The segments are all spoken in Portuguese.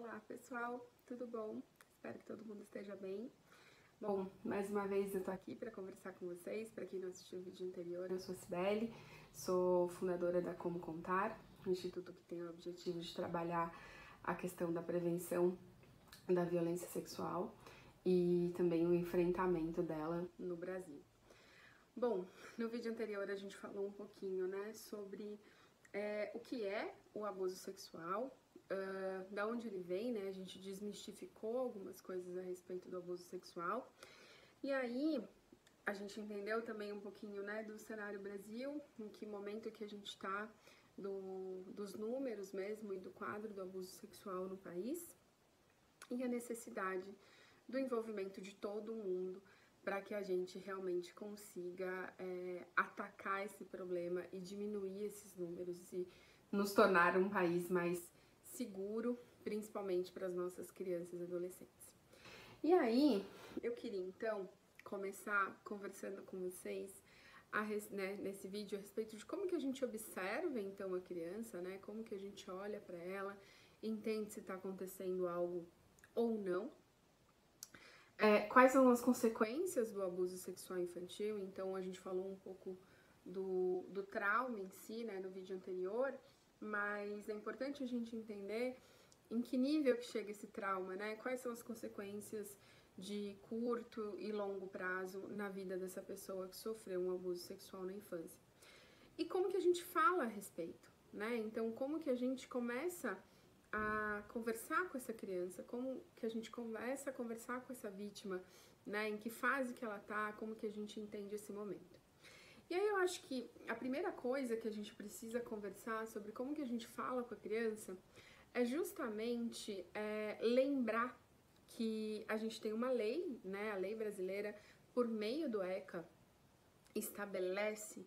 Olá pessoal, tudo bom? Espero que todo mundo esteja bem. Bom, mais uma vez eu tô aqui para conversar com vocês. Para quem não assistiu o vídeo anterior, eu sou a Cibele, sou fundadora da Como Contar, um instituto que tem o objetivo de trabalhar a questão da prevenção da violência sexual e também o enfrentamento dela no Brasil. Bom, no vídeo anterior a gente falou um pouquinho, né, sobre o que é o abuso sexual, da onde ele vem, né? A gente desmistificou algumas coisas a respeito do abuso sexual. E aí a gente entendeu também um pouquinho, né, do cenário Brasil, em que momento que a gente está, dos números mesmo e do quadro do abuso sexual no país, e a necessidade do envolvimento de todo mundo para que a gente realmente consiga atacar esse problema e diminuir esses números e nos tornar um país mais seguro, principalmente para as nossas crianças e adolescentes. E aí, eu queria então começar conversando com vocês nesse vídeo a respeito de como que a gente observa então a criança, né? Como que a gente olha para ela, entende se está acontecendo algo ou não. Quais são as consequências do abuso sexual infantil? Então a gente falou um pouco do trauma em si, né, no vídeo anterior, mas é importante a gente entender em que nível que chega esse trauma, né? Quais são as consequências de curto e longo prazo na vida dessa pessoa que sofreu um abuso sexual na infância. E como que a gente fala a respeito, né? Então, como que a gente começa a conversar com essa criança, como que a gente começa a conversar com essa vítima, né? Em que fase que ela tá, como que a gente entende esse momento. E aí eu acho que a primeira coisa que a gente precisa conversar sobre como que a gente fala com a criança é justamente lembrar que a gente tem uma lei, né? A lei brasileira, por meio do ECA, estabelece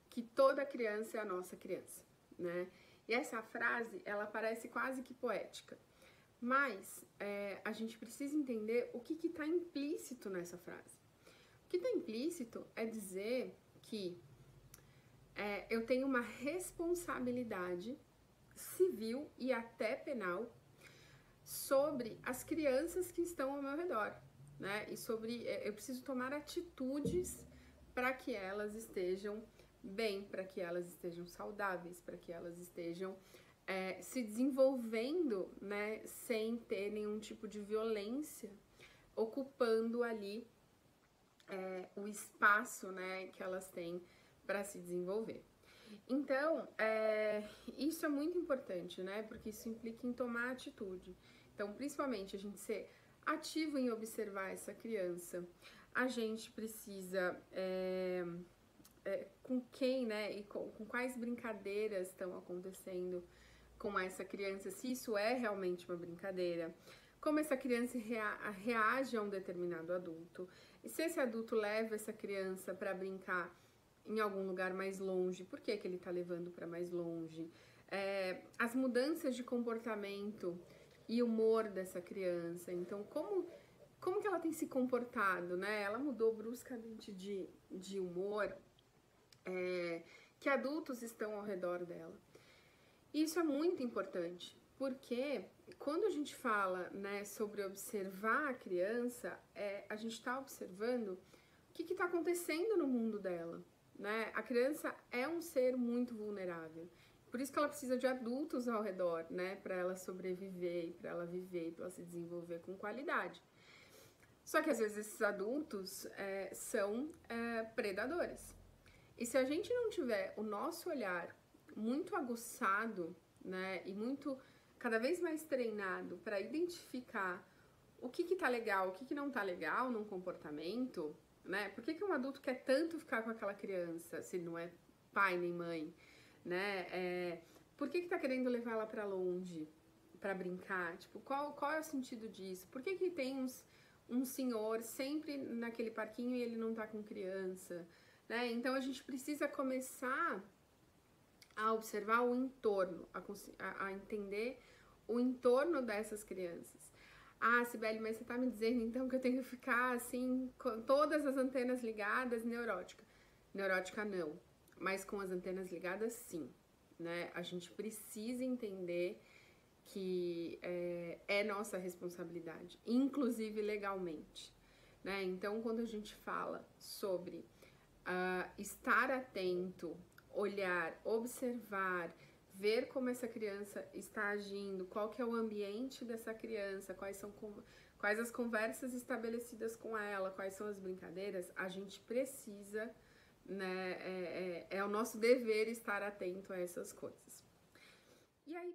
que toda criança é a nossa criança, né? E essa frase, ela parece quase que poética, mas a gente precisa entender o que está implícito nessa frase. O que está implícito é dizer que eu tenho uma responsabilidade civil e até penal sobre as crianças que estão ao meu redor, né? E sobre eu preciso tomar atitudes para que elas estejam bem, para que elas estejam saudáveis, para que elas estejam se desenvolvendo, né, sem ter nenhum tipo de violência, ocupando ali o espaço, né, que elas têm para se desenvolver. Então, isso é muito importante, né, porque isso implica em tomar atitude. Então, principalmente, a gente ser ativo em observar essa criança, a gente precisa com quem, né, e com quais brincadeiras estão acontecendo com essa criança, se isso é realmente uma brincadeira, como essa criança reage a um determinado adulto, e se esse adulto leva essa criança para brincar em algum lugar mais longe, por que ele está levando para mais longe, as mudanças de comportamento e humor dessa criança, então como que ela tem se comportado, né? Ela mudou bruscamente de humor, que adultos estão ao redor dela. Isso é muito importante, porque quando a gente fala, né, sobre observar a criança, a gente está observando o que está acontecendo no mundo dela, né? A criança é um ser muito vulnerável, por isso que ela precisa de adultos ao redor, né, para ela sobreviver, para ela viver, para ela se desenvolver com qualidade. Só que às vezes esses adultos são predadores. E se a gente não tiver o nosso olhar muito aguçado, né, e cada vez mais treinado para identificar o que tá legal, o que não tá legal num comportamento, né? Por que um adulto quer tanto ficar com aquela criança se não é pai nem mãe, né? Por que tá querendo levar ela para longe para brincar? Tipo, qual é o sentido disso? Por que tem um senhor sempre naquele parquinho e ele não tá com criança, né? Então a gente precisa começar a observar o entorno, a entender o entorno dessas crianças. Ah, Cibele, mas você tá me dizendo então que eu tenho que ficar assim, com todas as antenas ligadas, neurótica. Neurótica não, mas com as antenas ligadas sim, né? A gente precisa entender que é nossa responsabilidade, inclusive legalmente, né? Então, quando a gente fala sobre estar atento, olhar, observar, ver como essa criança está agindo, qual que é o ambiente dessa criança, quais as conversas estabelecidas com ela, quais são as brincadeiras, a gente precisa, né, é o nosso dever estar atento a essas coisas. E aí,